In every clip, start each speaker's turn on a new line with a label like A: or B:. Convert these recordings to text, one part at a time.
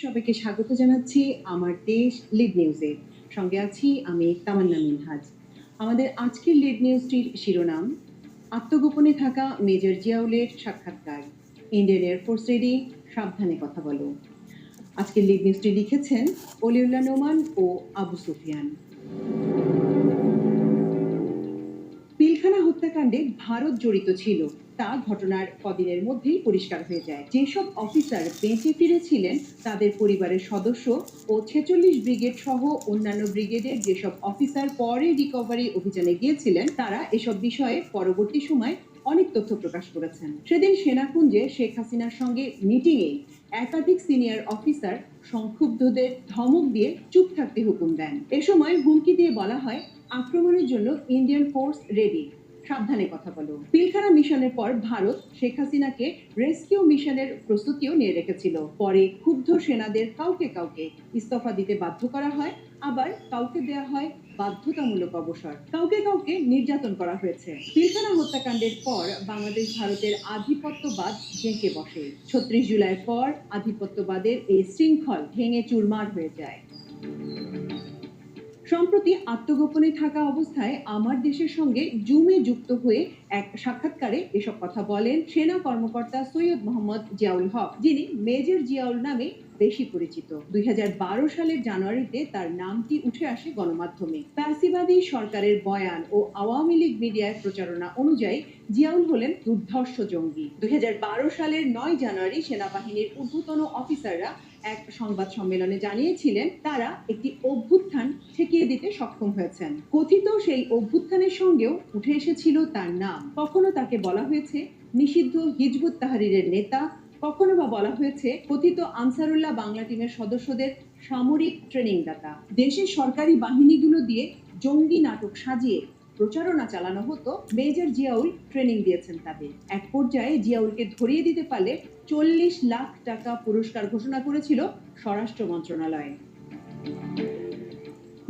A: সবাইকে স্বাগত জানাচ্ছি আমার দেশ লিড নিউজে। সঙ্গে আছি আমি তামান্না মিনহাজ। আমাদের আজকের লিড নিউজটির শিরোনাম, আত্মগোপনে থাকা মেজর জিয়াউলের সাক্ষাৎকার, ইন্ডিয়ান এয়ারফোর্স রেডি, সাবধানে কথা বলো। আজকের লিড নিউজটি লিখেছেন অলিউল্লাহ নোমান ও আবু সুফিয়ান। পিলখানা হত্যাকাণ্ডে ভারত জড়িত ছিল তা ঘটনার কদিনের মধ্যেই পরিষ্কার হয়ে যায়। যেসব অফিসার বেঁচে ফিরেছিলেন তাদের পরিবারের সদস্য ও 46 ব্রিগেড সহ অন্যান্য ব্রিগেডের যেসব অফিসার পরে রিকভারি অভিযানে গিয়েছিলেন তারা এসব বিষয়ে পরবর্তী সময় অনেক তথ্য প্রকাশ করেছেন। সেদিন সেনাকুঞ্জে শেখ হাসিনার সঙ্গে মিটিংয়ে একাধিক সিনিয়র অফিসার সংক্ষুব্ধদের ধমক দিয়ে চুপ থাকতে হুকুম দেন। এ সময় হুমকি দিয়ে বলা হয়, আক্রমণের জন্য ইন্ডিয়ান ফোর্স রেডি, সাবধানে কথা বলো। পিলখানা মিশনের পর ভারত শেখ হাসিনাকে রেস্কিউ মিশনের প্রস্তুতিও নিয়ে রেখেছিল। পরে ক্ষুব্ধ সেনাদের কাউকে কাউকে ইস্তফা দিতে বাধ্য করা হয়, আবার কাউকে দেয়া হয় বাধ্যতামূলক অবসর, কাউকে কাউকে নির্যাতন করা হয়েছে। পিলখানা হত্যাকাণ্ডের পর বাংলাদেশ ভারতের আধিপত্যবাদ জেঁকে বসে। ৩৬ জুলাইয়ের পর আধিপত্যবাদের এই শৃঙ্খল ভেঙে চুরমার হয়ে যায়। সম্প্রতি আত্মগোপনে থাকা অবস্থায় আমার দেশের সঙ্গে জুমে যুক্ত হয়ে এক সাক্ষাৎকারে এসব কথা বলেন সেনা কর্মকর্তা সৈয়দ মোহাম্মদ জিয়াউল হক, যিনি মেজর জিয়াউল নামে বেশি পরিচিত। ২০১২ সালের জানুয়ারিতে তার নামটি উঠে আসে গণমাধ্যমে। ফ্যাসিবাদী সরকারের বয়ান ও আওয়ামী লীগ মিডিয়ায় প্রচারণা অনুযায়ী জিয়াউল হলেন দুর্ধর্ষ জঙ্গি। ২০১২ সালের ৯ জানুয়ারি সেনাবাহিনীর ঊর্ধ্বতন অফিসাররা এক সংবাদ সম্মেলনে জানিয়েছিলেন তারা একটি অভ্যুত্থান ঠেকিয়ে দিতে সক্ষম হয়েছেন। কথিত সেই অভ্যুত্থানের সঙ্গেও উঠে এসেছিল তার নাম। কখনো তাকে বলা হয়েছে নিষিদ্ধ হিজবুত তাহরিরের নেতা, কখনো বা বলা হয়েছে কথিত আনসারুল্লাহ বাংলা টিমের সদস্যদের সামরিক ট্রেনিং দাতা। দেশের সরকারি বাহিনীগুলো দিয়ে জঙ্গি নাটক সাজিয়ে প্রচারণা চালানো হতো। মেজর জিয়াউল ট্রেনিং দিয়েছেন তাদের। এক পর্যায়ে জিয়াউলকে ধরিয়ে দিতে পারলে ৪০ লাখ টাকা পুরস্কার ঘোষণা করেছিল স্বরাষ্ট্র মন্ত্রণালয়।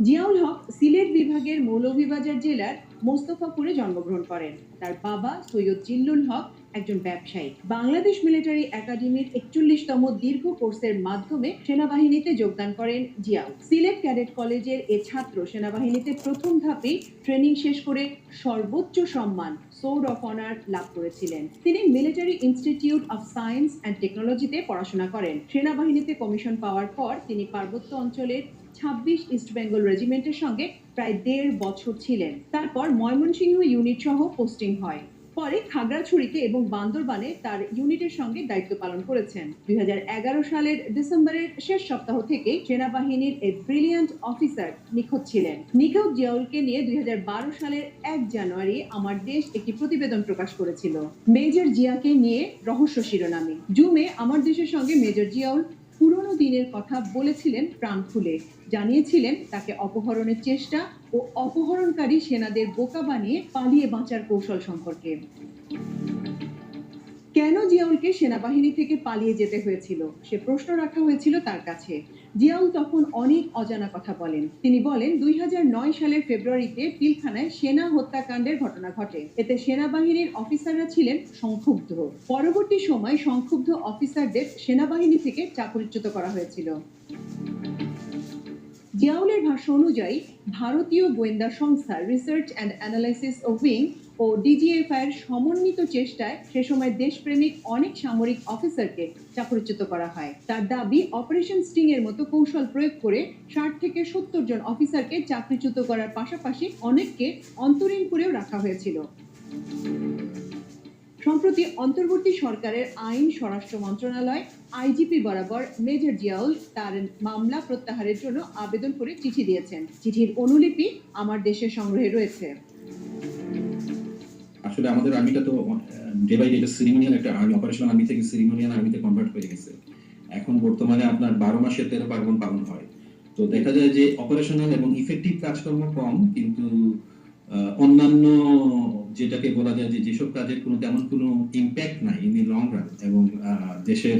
A: জিয়াউল হক সিলেট বিভাগের মৌলভীবাজার জেলার মোস্তফাপুরে জন্মগ্রহণ করেন। তার বাবা সৈয়দ জিল্লুল হক একজন ব্যবসায়ী। বাংলাদেশ মিলিটারি একাডেমির ৪১তম দীর্ঘ কোর্সের মাধ্যমে সেনাবাহিনীতে যোগদান করেন জিয়াউল। সিলেট ক্যাডেট কলেজের এ ছাত্র সেনাবাহিনীতে প্রথম ধাপেই ট্রেনিং শেষ করে সর্বোচ্চ সম্মান সোর্ড অফ অনার লাভ করেছিলেন। তিনি military institute of science and টেকনোলজিতে পড়াশোনা করেন। সেনাবাহিনীতে কমিশন পাওয়ার পর তিনি পার্বত্য অঞ্চলের ২৬ ইস্ট বেঙ্গল রেজিমেন্টের সঙ্গে প্রায় ১.৫ বছর ছিলেন। তারপর ময়মনসিংহ ইউনিট সহ পোস্টিং হয়। পরে খাগড়াছড়িতে এবং বান্দরবানে তার ইউনিটের সঙ্গে দায়িত্ব পালন করেছেন। ২০১১ সালের ডিসেম্বরের শেষ সপ্তাহ থেকে সেনাবাহিনীর এই ব্রিলিয়ান্ট অফিসার নিখোঁজ ছিলেন। নিখোঁজ জিয়াউলকে নিয়ে ২০১২ সালের ১ জানুয়ারি আমার দেশ একটি প্রতিবেদন প্রকাশ করেছিল মেজর জিয়াকে নিয়ে রহস্য শিরোনামে। জুমে আমার দেশের সঙ্গে মেজর জিয়াউল পুরনো দিনের কথা বলেছিলেন প্রাণ খুলে, জানিয়েছিলেন তাকে অপহরণের চেষ্টা ও অপহরণকারী সেনাদের বোকা বানিয়ে পালিয়ে বাঁচার কৌশল সম্পর্কে। কেন জিয়াউলকে সেনাবাহিনী থেকে পালিয়ে যেতে হয়েছিল সে প্রশ্ন রাখা হয়েছিল তার কাছে। জিয়াউল তখন অনেক অজানা কথা বলেন। তিনি বলেন ২০০৯ সালের ফেব্রুয়ারিতে পিলখানায় সেনা হত্যাকাণ্ডের ঘটনা ঘটে। এতে সেনাবাহিনীর অফিসাররা ছিলেন সংক্ষুব্ধ। পরবর্তী সময় সংক্ষুব্ধ অফিসারদের সেনাবাহিনী থেকে চাকরিচ্যুত করা হয়েছিল। জিয়াউলের ভাষ্য অনুযায়ী ভারতীয় গোয়েন্দা সংস্থা রিসার্চ অ্যান্ড অ্যানালাইসিস উইং ও ডিজিএফআই এর সমন্বিত চেষ্টায় সে সময় দেশপ্রেমিক অনেক সামরিক অফিসারকে চাকরিচ্যুত করা হয়। তার দাবি অপারেশন স্টিং এর মতো কৌশল প্রয়োগ করে ৬০ থেকে ৭০ জন অফিসারকে চাকরিচ্যুত করার পাশাপাশি অনেককে অন্তরীণ করেও রাখা হয়েছিল। সম্প্রতি অন্তর্বর্তী সরকারের আইন স্বরাষ্ট্র মন্ত্রণালয় আইজিপি বরাবর মেজর জিয়াউল তার মামলা প্রত্যাহারের জন্য আবেদন করে চিঠি দিয়েছেন। চিঠির অনুলিপি আমার দেশের সংগ্রহে রয়েছে।
B: আসলে আমাদের আর্মিটা তো ডে বাই ডে সিরিমোনিয়াল একটা আর্মি, অপারেশনাল আর্মি থেকে সিরিমোনিয়াল আর্মিতে কনভার্ট হয়ে গেছে। এখন বর্তমানে আপনার ১২ মাসে ১৩ পার্বণ পালন হয়। তো দেখা যায় যে অপারেশনাল এবং ইফেক্টিভ কাজকর্ম কম, কিন্তু অন্যান্য যেটাকে বলা যায় যে যেসব কাজের কোনো তেমন কোনো ইম্প্যাক্ট নাই ইন দি লং রান এবং দেশের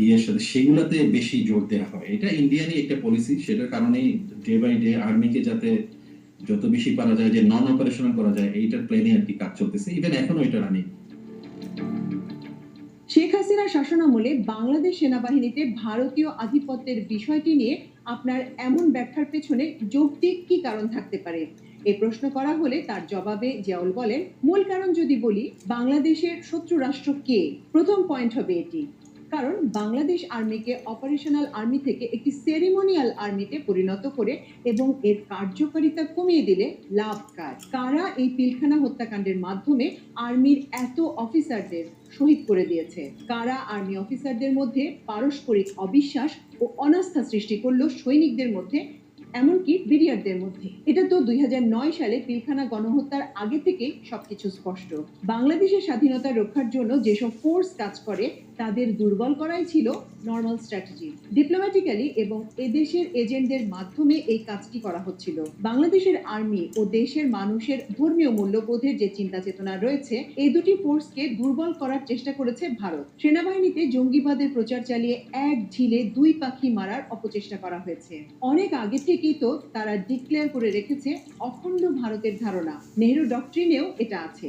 B: ইয়ের সাথে সেগুলাতে বেশি জোর দেওয়া হয়। এটা ইন্ডিয়ানই একটা পলিসি, সেটার কারণেই ডে বাই ডে আর্মিকে যাতে যত বেশি পারা যায় যে নন অপারেশনাল করা যায় এইটার প্ল্যানে আর কি কাজ চলতেছে। ইভেন এখনো এটা রানিং।
A: শেখ হাসিনার শাসনামলে বাংলাদেশ সেনাবাহিনীতে ভারতীয় আধিপত্যের বিষয়টি নিয়ে আপনার এমন ব্যাখ্যার পেছনে যৌক্তিক কি কারণ থাকতে পারে? এ প্রশ্ন করা হলে তার জবাবে জিয়াউল বলেন, মূল কারণ যদি বলি, বাংলাদেশের শত্রু রাষ্ট্র কে? প্রথম পয়েন্ট হবে এটি। কারণ বাংলাদেশ আর্মিকে অপারেশনাল আর্মি থেকে একটি সেরিমোনিয়াল আর্মিতে পরিণত করে এবং এর কার্যকারিতা কমিয়ে দিলে লাভ কার? কারা এই পিলখানা হত্যাকাণ্ডের মাধ্যমে আর্মির এত অফিসারদের শহীদ করে দিয়েছে? কারা আর্মি অফিসারদের মধ্যে পারস্পরিক অবিশ্বাস ও অনাস্থা সৃষ্টি করলো সৈনিকদের মধ্যে, এমনকি বিডিআরদের মধ্যে? এটা তো 2009 সালে পিলখানা গণহত্যার আগে থেকেই সবকিছু স্পষ্ট। বাংলাদেশের স্বাধীনতা রক্ষার জন্য যেসব ফোর্স কাজ করে তাদের দুর্বল করাই ছিল নর্মাল স্ট্র্যাটেজি। ডিপ্লোম্যাটিক্যালি এবং এদেশের এজেন্টদের মাধ্যমে এই কাজটি করা হচ্ছিল। বাংলাদেশের আর্মি ও দেশের মানুষের ধর্মীয় মূল্যবোধের যে চিন্তা চেতনা রয়েছে, এই দুটি ফোর্সকে দুর্বল করার চেষ্টা করেছে ভারত। সেনাবাহিনীতে জঙ্গিবাদের প্রচার চালিয়ে এক ঢিলে দুই পাখি মারার অপচেষ্টা করা হয়েছে। অনেক আগে থেকেই তো তারা ডিক্লেয়ার করে রেখেছে অখণ্ড ভারতের ধারণা। নেহরু ডক্ট্রিনেও এটা আছে,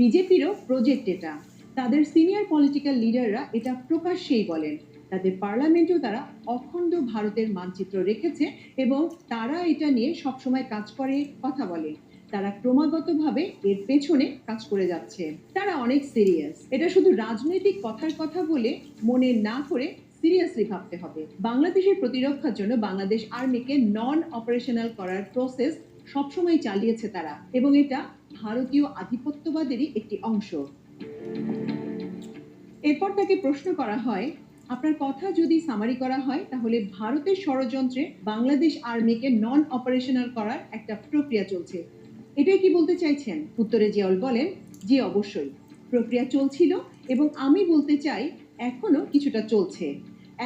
A: বিজেপিরও প্রজেক্ট এটা। তাদের সিনিয়র পলিটিক্যাল লিডাররা এটা প্রকাশ্যেই বলেন। তাদের পার্লামেন্টেও তারা অখণ্ড ভারতের মানচিত্র রেখেছে এবং তারা এটা নিয়ে সবসময় কাজ করে, কথা বলে। তারা ক্রমাগতভাবে এর পেছনে কাজ করে যাচ্ছে। তারা অনেক সিরিয়াস। এটা শুধু রাজনৈতিক কথার কথা বলে মনে না করে সিরিয়াসলি ভাবতে হবে। বাংলাদেশের প্রতিরক্ষার জন্য বাংলাদেশ আর্মিকে নন অপারেশনাল করার প্রসেস সবসময় চালিয়েছে তারা, এবং এটা ভারতীয় আধিপত্যবাদেরই একটি অংশ। এরপর তাকে প্রশ্ন করা হয়, আপনার কথা যদি সামারি করা হয় তাহলে ভারতের ষড়যন্ত্রে বাংলাদেশ আর্মিকে নন অপারেশনাল করার একটা প্রক্রিয়া চলছে, এটাই কি বলতে চাইছেন? উত্তরে জিয়াউল বলেন, জি অবশ্যই প্রক্রিয়া চলছিল এবং আমি বলতে চাই এখনো কিছুটা চলছে।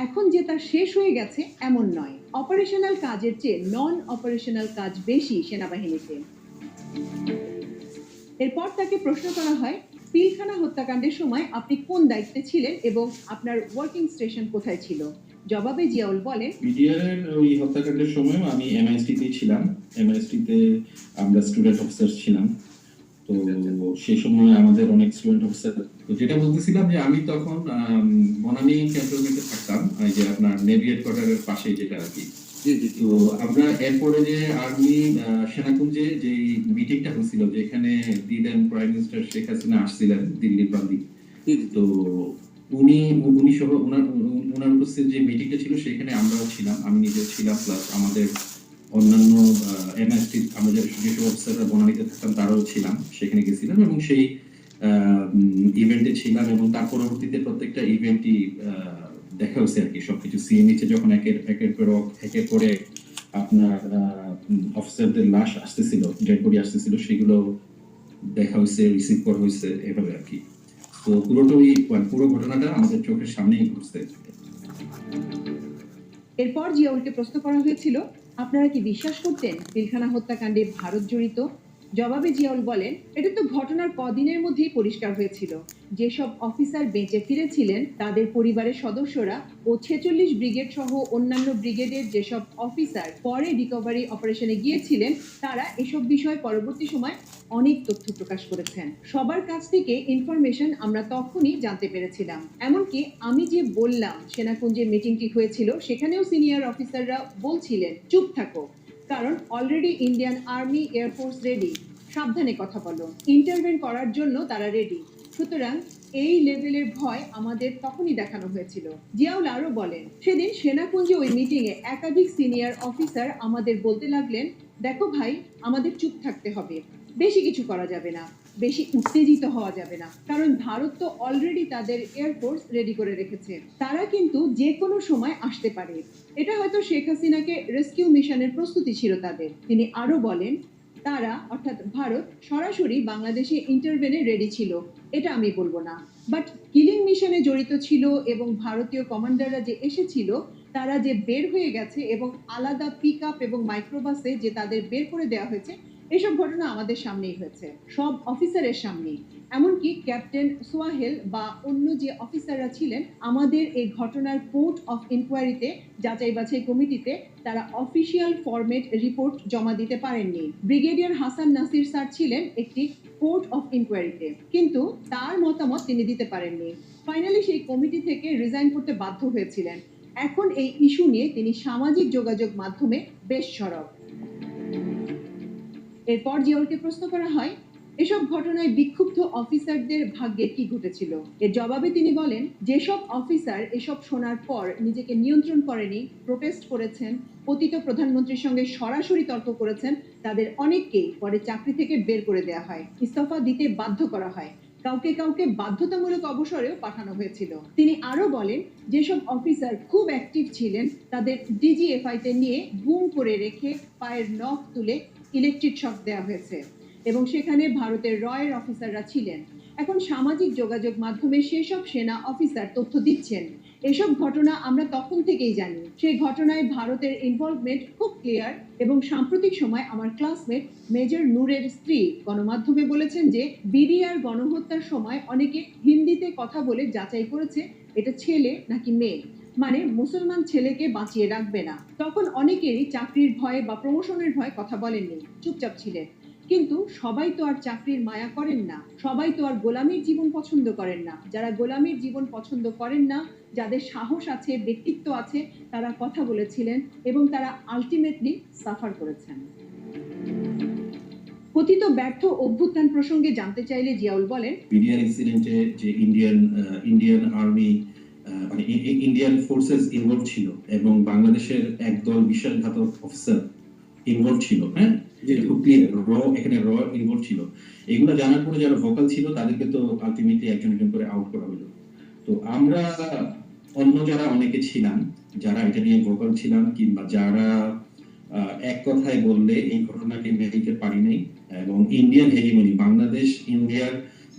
A: এখন যে তা শেষ হয়ে গেছে এমন নয়। অপারেশনাল কাজের চেয়ে নন অপারেশনাল কাজ বেশি সেনাবাহিনীতে। এরপর তাকে প্রশ্ন করা হয়, পিলখানা হত্যাকাণ্ডের সময় আপনি কোন দায়িত্বে ছিলেন এবং আপনার ওয়ার্কিং স্টেশন কোথায় ছিল? জবাবে জিয়াউল বলেন,
B: মিডিয়ার ওই হত্যাকাণ্ডের সময় আমি এমআইএসটি তে ছিলাম। এমআইএসটি তে আমরা স্টুডেন্ট অফিসার ছিলাম। তো সেই সময় আমাদের অনেক স্টুডেন্ট অফিসার, তো যেটা বলতেছিলাম যে আমি তখন বনানী ক্যান্টনমেন্টে থাকতাম, ওই যে আপনার নেভি হেডকোয়ার্টারের পাশে যেটা আর কি। তো আমরা এরপরে যে আর্মি সেনাকুঞ্জে যে মিটিংটা হয়েছিল, যেখানে দিলেন প্রাইম মিনিস্টার শেখ হাসিনা আসছিলেন দিল্লির প্রান্তে। তো উনি উনি সহ ওনার উপস্থিত যে মিটিংটা ছিল সেখানে আমরাও ছিলাম, আমি নিজে ছিলাম, প্লাস আমাদের অন্যান্য এমএসটি আমাদের যেসব অফিসাররা বনানীতে থাকতাম তারাও ছিলাম, সেখানে গেছিলাম এবং সেই ইভেন্টে ছিলাম এবং তার পরবর্তীতে প্রত্যেকটা ইভেন্টই দেখা হয়েছে আর কি। সবকিছু সিএমইতে যখন একের পরে আপনার অফিসারদের লাশ আসতেছিল, ডেড বডি আসতেছিল, সেগুলো দেখা হয়েছে, রিসিভ করা হয়েছে, এভাবে আর কি। তো পুরো ঘটনাটা আমাদের চোখের সামনেই ঘটছে।
A: এরপর জিয়াউলকে প্রশ্ন করা হয়েছিল, আপনারা কি বিশ্বাস করতেন পিলখানা হত্যাকাণ্ডে ভারত জড়িত? জবাবে জিয়াউল বলেন, এটা তো ঘটনার কদিনের মধ্যেই পরিষ্কার হয়েছিল। যেসব অফিসার বেঁচে ফিরেছিলেন তাদের পরিবারের সদস্যরা ও 46 ব্রিগেড সহ অন্যান্য ব্রিগেডের যেসব অফিসার পরে রিকভারি অপারেশনে গিয়েছিলেন, তারা এসব বিষয়ে পরবর্তী সময় অনেক তথ্য প্রকাশ করেছেন। সবার কাছ থেকে ইনফরমেশন আমরা তখনই জানতে পেরেছিলাম। এমনকি আমি যে বললাম সেনাকুঞ্জে মিটিংটি হয়েছিল, সেখানেও সিনিয়র অফিসাররা বলছিলেন চুপ থাকো, কারণ already Indian army air force ready, সাবধানে কথা বলো, ইন্টারভেন করার জন্য তারা রেডি। সুতরাং এই লেভেলের ভয় আমাদের তখনই দেখানো হয়েছিল। জিয়াউল আরো বলেন, সেদিন সেনাকুঞ্জে ওই মিটিং এ একাধিক সিনিয়র অফিসার আমাদের বলতে লাগলেন, দেখো ভাই, আমাদের চুপ থাকতে হবে, বেশি কিছু করা যাবে না, বেশি উত্তেজিত হওয়া যাবে না, কারণ ভারত তো অলরেডি তাদের এয়ারফোর্স রেডি করে রেখেছে, তারা কিন্তু যে কোনো সময় আসতে পারে। এটা হয়তো শেখ হাসিনাকে রেস্কিউ মিশনের প্রস্তুতি ছিল তাদের। তিনি আরো বলেন, তারা অর্থাৎ ভারত সরাসরি বাংলাদেশে ইন্টারভেনে রেডি ছিল, এটা আমি বলবো না, বাট কিলিং মিশনে জড়িত ছিল এবং ভারতীয় কমান্ডাররা যে এসেছিল, তারা যে বের হয়ে গেছে এবং আলাদা পিক আপ এবং মাইক্রোবাসে যে তাদের বের করে দেওয়া হয়েছে, এসব ঘটনা আমাদের সামনেই হয়েছে, সব অফিসারের সামনেই। এমনকি ক্যাপ্টেন সোয়াহেল বা অন্য যে অফিসাররা ছিলেন আমাদের এই ঘটনার কোর্ট অফ ইনকোয়ারিতে যাচাই বাছাই কমিটিতে, তারা অফিসিয়াল ফরম্যাট রিপোর্ট জমা দিতে পারেননি। ব্রিগেডিয়ার হাসান নাসির স্যার ছিলেন একটি কোর্ট অফ ইনকোয়ারিতে, কিন্তু তার মতামত তিনি দিতে পারেননি। ফাইনালি সেই কমিটি থেকে রিজাইন করতে বাধ্য হয়েছিলেন। এখন এই ইস্যু নিয়ে তিনি সামাজিক যোগাযোগ মাধ্যমে বেশ সরব। এরপর জিয়াউলকে প্রশ্ন করা হয়, এসব ঘটনায় বিক্ষুব্ধ অফিসারদের ভাগ্যে কি ঘটেছিল? এর জবাবে তিনি বলেন, যেসব অফিসার এসব শোনার পর নিজেকে নিয়ন্ত্রণ করেনি, প্রোটেস্ট করেছেন, পতিত প্রধানমন্ত্রীর সঙ্গে সরাসরি তর্ক করেছেন, তাদের অনেককেই পরে চাকরি থেকে বের করে দেওয়া হয়, ইস্তফা দিতে বাধ্য করা হয়, কাউকে কাউকে বাধ্যতামূলক অবসরেও পাঠানো হয়েছিল। তিনি আরো বলেন, যেসব অফিসার খুব অ্যাক্টিভ ছিলেন তাদের ডিজিএফআই তে নিয়ে গুম করে রেখে পায়ের নখ তুলে ইলেকট্রিক শক দেওয়া হয়েছে এবং সেখানে ভারতের রয়ের অফিসাররা ছিলেন। এখন সামাজিক যোগাযোগ মাধ্যমে সেসব সেনা অফিসার তথ্য দিচ্ছেন। এসব ঘটনা আমরা তখন থেকেই জানি। সেই ঘটনায় ভারতের ইনভলভমেন্ট খুব ক্লিয়ার এবং সাম্প্রতিক সময় আমার ক্লাসমেট মেজর নূরের স্ত্রী গণমাধ্যমে বলেছেন যে বিডিআর গণহত্যার সময় অনেকে হিন্দিতে কথা বলে যাচাই করেছে এটা ছেলে নাকি মেয়ে, মানে মুসলমান ছেলেকে বাঁচিয়ে রাখবে না। তখন অনেকেরই চাকরির ভয়ে বা প্রমোশনের ভয়ে কথা বলেননি, চুপচাপ ছিলেন। কিন্তু সবাই তো আর চাকরির মায়া করেন না, সবাই তো আর গোলামীর জীবন পছন্দ করেন না। যারা গোলামীর জীবন পছন্দ করেন না, যাদের সাহস আছে, ব্যক্তিত্ব আছে, তারা কথা বলেছিলেন এবং তারা আলটিমেটলি সাফার করেছেন। কথিত ব্যর্থ অভ্যুত্থান প্রসঙ্গে জানতে চাইলে জিয়াউল বলেন,
B: বিডিআর ইনসিডেন্টে যে ইন্ডিয়ান আর্মি মানে ইন্ডিয়ান ফোর্সেস ইনভলভ ছিল এবং বাংলাদেশের একদল বিশ্বাসঘাতক অফিসার ইনভলভ ছিল, হ্যাঁ, যেটা খুব ক্লিয়ার, এখানে ইনভলভ ছিল। এগুলো জানার পরে যারা ভোকাল ছিল তাদেরকে তো আলটিমেটলি একজন একজন করে আউট করা হলো। তো আমরা অন্য যারা অনেকে ছিলাম, যারা এটা নিয়ে ভোকাল ছিলাম কিংবা যারা এক কথায় বললে এই ঘটনাকে মেনে নিতে পারি নাই এবং ইন্ডিয়ান হেজিমনি, বাংলাদেশ ইন্ডিয়ার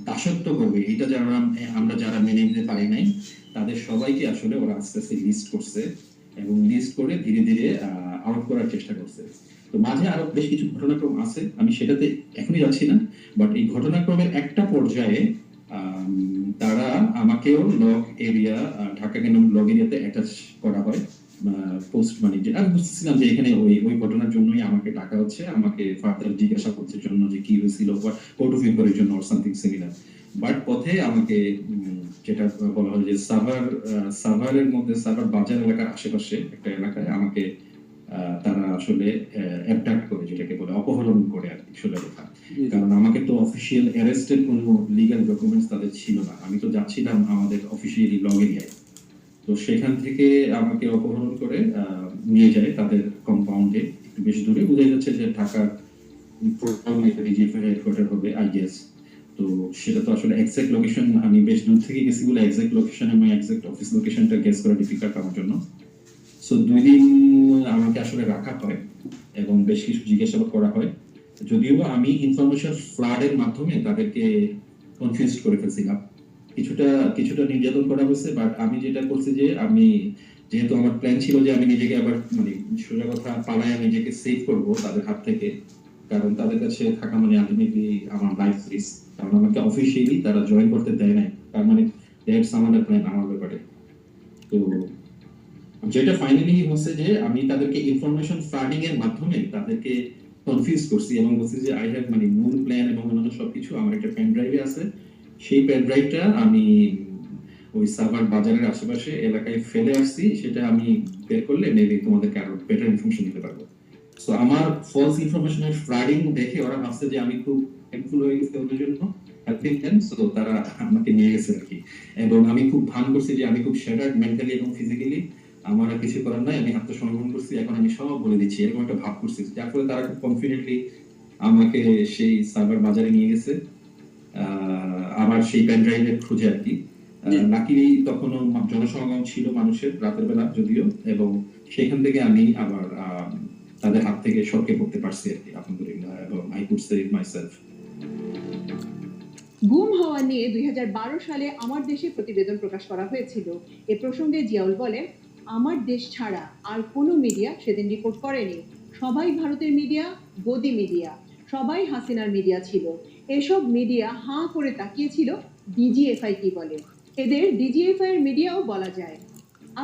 B: দাসত্ব করবে এটা যারা আমরা যারা মেনে নিতে পারি নাই, তাদের সবাইকে আসলে ওরা আস্তে আস্তে লিস্ট করছে এবং লিস্ট করে ধীরে ধীরে আউট করার চেষ্টা করছে। তো মাঝে আরো বেশ কিছু ঘটনাক্রম আছে, আমি সেটাতে এখনই যাচ্ছি না, বাট এই ঘটনাক্রমের একটা পর্যায়ে তারা আমাকেও লগ এরিয়া, ঢাকা কেন্দ্র লগ এরিয়াতে অ্যাটাচ করা হয় পোস্ট, মানে যে আমি বুঝতেছিলাম যে এখানে ওই ঘটনার জন্যই আমাকে ডাকা হচ্ছে, আমাকে ফার্দার জিজ্ঞাসা করতে জন্য যে কি হয়েছিল বা কোর্ট অফ ইনকোয়ারির জন্য অর সামথিং সিমিলার। বাট পথে আমাকে যেটা বলা হয় যে সাভারের মধ্যে সাভার বাজার এলাকার আশেপাশে একটা এলাকায় আমাকে তারা আসলে অ্যাবডাক্ট করে, যেটাকে বলে অপহরণ করে আর কি, সোজা কথা। কারণ আমাকে তো অফিসিয়াল অ্যারেস্টের কোনো লিগ্যাল ডকুমেন্টস তাদের ছিল না, আমি তো যাচ্ছিলাম আমাদের অফিসিয়ালি লগ এরিয়ায়। তো সেখান থেকে আমাকে অপহরণ করে নিয়ে যায় তাদের কম্পাউন্ডে, একটু বেশ দূরে, বোঝা যাচ্ছে যে ঢাকার হেডকোয়ার্টার হবে আই গেস। তো সেটা তো আসলে এক্সাক্ট লোকেশন, আমি বেশ দূর থেকে গেছি বলে এক্সাক্ট লোকেশন এবং এক্সাক্ট অফিস লোকেশনটা গেস করা ডিফিকাল্ট আমার জন্য। সো 2 দিন আমাকে আসলে রাখা হয় এবং বেশ কিছু জিজ্ঞাসাবাদ করা হয়, যদিও আমি ইনফরমেশন ফ্লাডের মাধ্যমে তাদেরকে কনফিউজ করে ফেলছিলাম। কিছুটা নির্যাতন করা হয়েছে, বাট আমি যেটা করছি যে আমি যেহেতু আমার প্ল্যান ছিল যে আমি নিজেকে আবার মানে সোজা কথা পালায় নিজেকে সেভ করব তাদের হাত থেকে, কারণ তাদের কাছে থাকা মানে আলটিমেটলি আমার লাইফ রিস্ক। কারণ আমাকে অফিসিয়ালি তারা জয়েন করতে দেয় নাই, তার মানে দ্যাটস আমাদের প্ল্যান আমার ব্যাপারে। তো যেটা ফাইনালি হচ্ছে যে আমি তাদেরকে ইনফরমেশন ফ্লাডিং এর মাধ্যমে তাদেরকে কনফিউজ করছি এবং বলছি যে আই হ্যাভ মানে মূল প্ল্যান এবং অন্যান্য সবকিছু আমার একটা পেন ড্রাইভে আছে। সেই পেন ড্রাইভটা আমি ওই সাভার বাজারের আশেপাশে এলাকায় ফেলে আসছি, সেটা আমি বের করলে মেবি তোমাদেরকে আরো বেটার ইনফরমেশন দিতে পারবো। সো আমার ফলস ইনফরমেশনের ফ্লাডিং দেখে ওরা ভাবছে যে আমি খুব হেল্পফুল হয়ে গেছি ওদের জন্য, হেল্পিং দেম, সো তারা আমাকে নিয়ে গেছে আর কি। এবং আমি খুব ভান করছি যে আমি খুব শ্যাটার্ড মেন্টালি এবং ফিজিক্যালি, আমার আর কিছু করার নাই, আমি আত্মসমর্পণ করছি, এখন আমি সব বলে দিচ্ছি, এরকম একটা ভাব করছি, যার ফলে তারা খুব কনফিডেন্টলি আমাকে সেই সাভার বাজারে নিয়ে গেছে আবার সেই পেন ড্রাইভের খুঁজে আর কি। লাকিলি তখনও জনসমাগম ছিল মানুষের রাতের বেলা যদিও, এবং সেখান থেকে আমি আবার তাদের হাত থেকে সরকে পড়তে পারছি আর কি, আলহামদুলিল্লাহ, এবং আই কুড সেভ মাইসেলফ।
A: গুম হওয়া নিয়ে 2012 সালে আমার দেশে প্রতিবেদন প্রকাশ করা হয়েছিল। এ প্রসঙ্গে জিয়াউল বলেন, আমার দেশ ছাড়া আর কোনো মিডিয়া সেদিন রিপোর্ট করেনি। সবাই ভারতের মিডিয়া, গদি মিডিয়া, সবাই হাসিনার মিডিয়া ছিল। এসব মিডিয়া হাঁ করে তাকিয়েছিল ডিজিএফআই কি বলে। এদের ডিজিএফআই এর মিডিয়াও বলা যায়।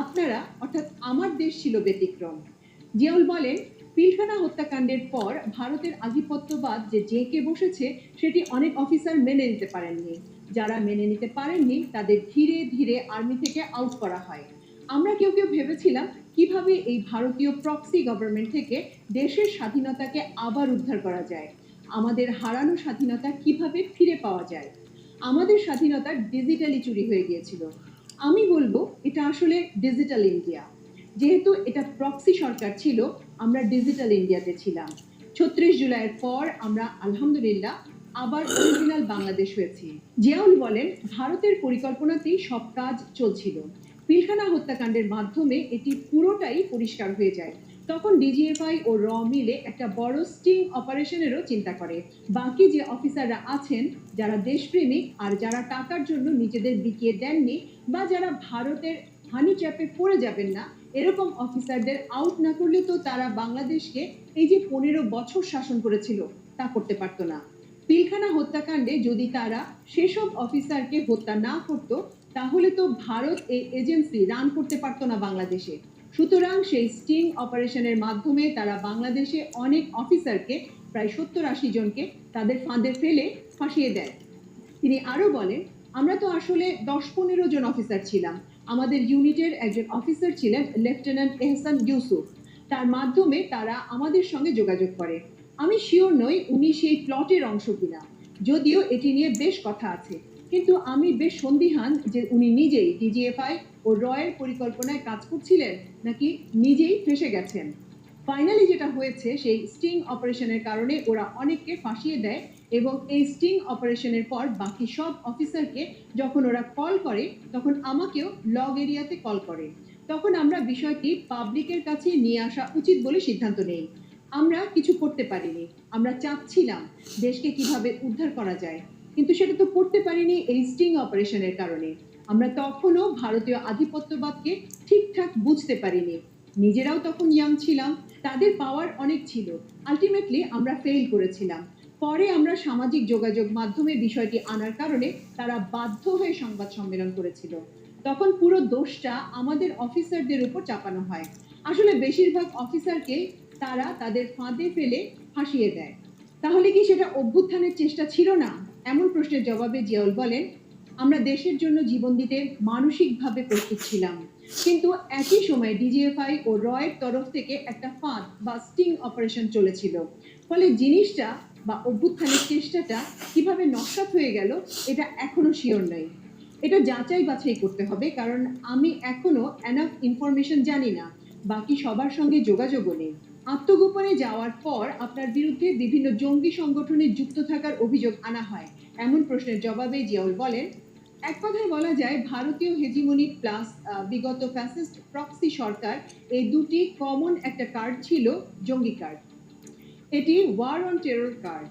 A: আপনারা অর্থাৎ আমার দেশ ছিল ব্যতিক্রম। জিয়াউল বলেন, পিলখানা হত্যাকাণ্ডের পর ভারতের আধিপত্যবাদ যে জেঁকে বসেছে সেটি অনেক অফিসার মেনে নিতে পারেননি। যারা মেনে নিতে পারেননি তাদের ধীরে ধীরে আর্মি থেকে আউট করা হয়। আমরা কেউ কেউ ভেবেছিলাম কিভাবে এই ভারতীয় প্রক্সি গভর্নমেন্ট থেকে দেশের স্বাধীনতাকে আবার উদ্ধার করা যায়, আমাদের হারানো স্বাধীনতা কিভাবে ফিরে পাওয়া যায়। আমাদের স্বাধীনতা ডিজিটালি চুরি হয়ে গিয়েছিল। আমি বলবো এটা আসলে ডিজিটাল ইন্ডিয়া। যেহেতু এটা প্রক্সি সরকার ছিল, আমরা ডিজিটাল ইন্ডিয়াতে ছিলাম। ৩৬ জুলাইয়ের পর আমরা আলহামদুলিল্লাহ আবার অরিজিনাল বাংলাদেশ হয়েছি। জিয়াউল বলেন, ভারতের পরিকল্পনাতেই সব কাজ চলছিল। পিলখানা হত্যাকাণ্ডের মাধ্যমে এটি পুরোটাই পরিষ্কার হয়ে যায়। তখন ডিজিএফআই ও র মিলে একটা বড় স্টিং অপারেশনেরও চিন্তা করে। বাকি যে অফিসাররা আছেন, যারা দেশপ্রেমিক আর যারা টাকার জন্য নিজেদের বিকিয়ে দেননি, বা যারা ভারতের হানি ট্র্যাপে পড়ে যাবেন না, এরকম অফিসারদের আউট না করলে তো তারা বাংলাদেশকে এই যে 15 বছর শাসন করেছিল তা করতে পারতো না। পিলখানা হত্যাকাণ্ডে যদি তারা সেসব অফিসারকে হত্যা না করত, তাহলে তো ভারত এই এজেন্সি রান করতে পারতো না বাংলাদেশে। সুতরাং সেই স্টিং অপারেশনের মাধ্যমে তারা বাংলাদেশে অনেক অফিসারকে, প্রায় 70-80 জনকে তাদের ফাঁদে ফেলে ফাঁসিয়ে দেয়। তিনি আরো বলেন, আমরা তো আসলে 10-15 জন অফিসার ছিলাম। আমাদের ইউনিটের একজন অফিসার ছিলেন লেফটেন্যান্ট এহসান ইউসুফ। তার মাধ্যমে তারা আমাদের সঙ্গে যোগাযোগ করে। আমি শিওর নই উনি সেই প্লটের অংশ কিনা, যদিও এটি নিয়ে বেশ কথা আছে। কিন্তু আমি বেশ সন্দিহান যে উনি নিজেই ডিজিএফআই ও রয়ের পরিকল্পনায় কাজ করছিলেন, নাকি নিজেই ফেঁসে গেছেন। ফাইনালি যেটা হয়েছে, সেই স্টিং অপারেশনের কারণে ওরা অনেককে ফাঁসিয়ে দেয়, এবং এই স্টিং অপারেশনের পর বাকি সব অফিসারকে যখন ওরা কল করে, তখন আমাকেও লগ এরিয়াতে কল করে। তখন আমরা বিষয়টি পাবলিকের কাছে নিয়ে আসা উচিত বলে সিদ্ধান্ত নেই। আমরা কিছু করতে পারিনি। আমরা চাচ্ছিলাম দেশকে কিভাবে উদ্ধার করা যায়, কিন্তু সেটা তো করতে পারিনি এই স্টিং অপারেশনের কারণে। আমরা তখনও ভারতীয় আধিপত্যবাদকে ঠিকঠাক বুঝতে পারিনি। নিজেরাও তখন ইয়াং ছিলাম, তাদের পাওয়ার অনেক ছিল। আলটিমেটলি আমরা ফেল করেছিলাম। পরে আমরা সামাজিক যোগাযোগ মাধ্যমে বিষয়টি আনার কারণে তারা বাধ্য হয়ে সংবাদ সম্মেলন করেছিল। তখন পুরো দোষটা আমাদের অফিসারদের উপর চাপানো হয়। আসলে বেশিরভাগ অফিসারকে তারা তাদের ফাঁদে ফেলে ফাঁসিয়ে দেয়। তাহলে কি সেটা অভ্যুত্থানের চেষ্টা ছিল না? এমন প্রশ্নের জবাবে জিয়াউল বলেন, আমরা দেশের জন্য জীবন দিতে মানসিকভাবে প্রস্তুত ছিলাম, কিন্তু একই সময় ডিজিএফআই ও রয়ের তরফ থেকে একটা ফাঁদ বা স্টিং অপারেশন চলেছিল। ফলে জিনিসটা বা অভ্যুত্থানের চেষ্টাটা কিভাবে নস্যাৎ হয়ে গেল, এটা এখনো শিওর নই। এটা যাচাই বাছাই করতে হবে, কারণ আমি এখনো এনাফ ইনফরমেশন জানি না। বাকি সবার সঙ্গে যোগাযোগও নেই। আত্মগোপনে যাওয়ার পর আপনার বিরুদ্ধে বিভিন্ন জঙ্গি সংগঠনে যুক্ত থাকার অভিযোগ আনা হয়। এমন প্রশ্নের জবাবে জিয়াউল বলেন, এক কথায় বলা যায় ভারতীয় হেজিমনি প্লাস বিগত ফ্যাসিস্ট প্রক্সি সরকার, এই দুটি কমন একটা কার্ড ছিল জঙ্গি কার্ড। এটি ওয়ার অন টেরর কার্ড।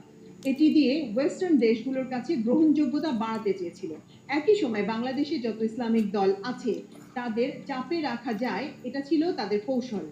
A: এটি দিয়ে ওয়েস্টার্ন দেশগুলোর কাছে গ্রহণযোগ্যতা বাড়াতে চেয়েছিল। একই সময় বাংলাদেশে যত ইসলামিক দল আছে তাদের চাপে রাখা যায়, এটা ছিল তাদের কৌশল।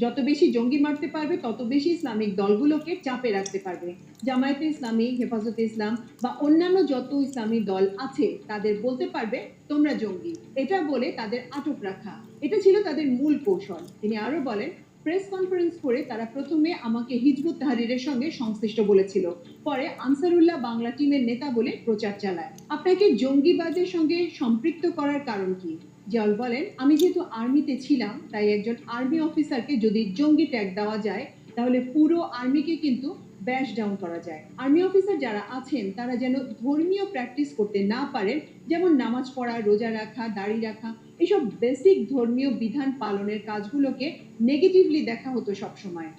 A: যত বেশি জঙ্গি মারতে পারবে, তত বেশি ইসলামিক দলগুলোকে চাপে রাখতে পারবে। জামায়াতে ইসলামী, হেফাজতে ইসলাম বা অন্যান্য যত ইসলামী দল আছে তাদের বলতে পারবে তোমরা জঙ্গি, এটা বলে তাদের আটক রাখা। এটা ছিল তাদের মূল কৌশল। তিনি আরো বলেন, প্রেস কনফারেন্স করে তারা প্রথমে আমাকে হিজবুত তাহরিরের সঙ্গে সংশ্লিষ্ট বলেছিল, পরে আনসারুল্লাহ বাংলা টিমের নেতা বলে প্রচার চালায়। আপনাকে জঙ্গিবাদের সঙ্গে সম্পৃক্ত করার কারণ কি? জিয়াউল বলেন, আমি যেহেতু আর্মিতে ছিলাম, তাই একজন আর্মি অফিসারকে যদি জঙ্গি ট্যাগ দেওয়া যায়, তাহলে পুরো আর্মিকে কিন্তু ব্যাশ ডাউন করা যায়। আর্মি অফিসার যারা আছেন তারা যেন ধর্মীয় প্র্যাকটিস করতে না পারেন, যেমন নামাজ পড়া, রোজা রাখা, দাড়ি রাখা, এসব বেসিক ধর্মীয় বিধান পালনের কাজগুলোকে নেগেটিভলি দেখা হতো সবসময়।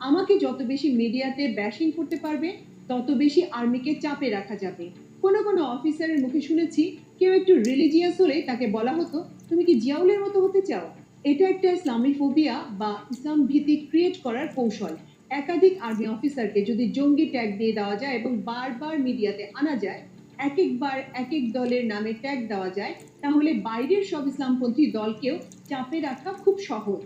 A: আমাকে যত বেশি মিডিয়াতে ব্যাশিং করতে পারবে, তত বেশি আর্মিকে চাপে রাখা যাবে। কোনো কোনো অফিসারের মুখে শুনেছি কেউ একটু রিলিজিয়াস হলে তাকে বলা হতো, তুমি কি জিয়াউলের মতো হতে চাও? এটা একটা ইসলামিফোবিয়া বা ইসলাম ভীতি ক্রিয়েট করার কৌশল। একাধিক আর্মি অফিসারকে যদি জঙ্গি ট্যাগ দিয়ে দেওয়া যায় এবং বারবার মিডিয়াতে আনা যায়, এক একবার এক এক দলের নামে ট্যাগ দেওয়া যায়, তাহলে বাইরের সব ইসলামপন্থী দলকেও চাপে রাখা খুব সহজ।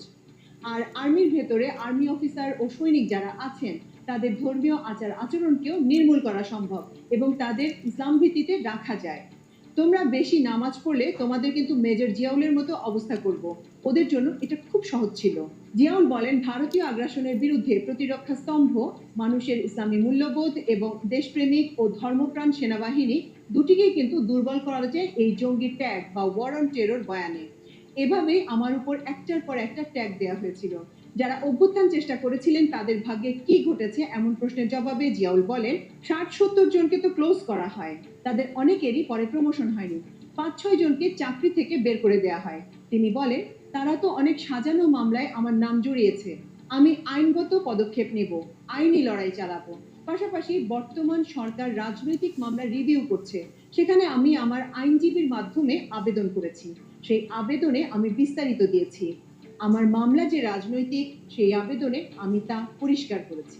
A: আর আর্মির ভেতরে আর্মি অফিসার ও সৈনিক যারা আছেন তাদের ধর্মীয় আচার আচরণকেও নির্মূল করা সম্ভব এবং তাদের ইসলাম ভিত্তিতে রাখা যায়। তোমরা বেশি নামাজ পড়লে তোমাদের কিন্তু মেজর জিয়াউলের মতো অবস্থা করব। ওদের জন্য এটা খুব সহজ ছিল। জিয়াউল বলেন, ভারতীয় আগ্রাসনের বিরুদ্ধে প্রতিরক্ষা স্তম্ভ, মানুষের ইসলামী মূল্যবোধ এবং দেশপ্রেমিক ও ধর্মপ্রাণ সেনাবাহিনী দুটিকেই কিন্তু দুর্বল করা যায় এই জঙ্গি ট্যাগ বা ওয়ার অন টেরর বয়ানে। এভাবেই আমার উপর একটার পর একটা ট্যাগ দেওয়া হয়েছিল। যারা অভ্যুত্থান চেষ্টা করেছিলেন তাদের ভাগ্যে কি ঘটেছে এমন প্রশ্নের জবাবে জিয়াউল বলেন, 60-70 জনকে তো ক্লোজ করা হয়, তাদের অনেকেরই পরে প্রমোশন হয়নি, 5-6 জনকে চাকরি থেকে বের করে দেওয়া হয়। তিনি বলেন, তারা তো অনেক সাজানো মামলায় আমার নাম জড়িয়েছে, আমি আইনগত পদক্ষেপ নেব, আইনি লড়াই চালাবো। পাশাপাশি বর্তমান সরকার রাজনৈতিক মামলা রিভিউ করছে, সেখানে আমি আমার আইনজীবীর মাধ্যমে আবেদন করেছি, সেই আবেদনে আমি বিস্তারিত দিয়েছি। আমার মামলা যে রাজনৈতিক, সেই আবেদনে আমি তা পরিষ্কার করেছি।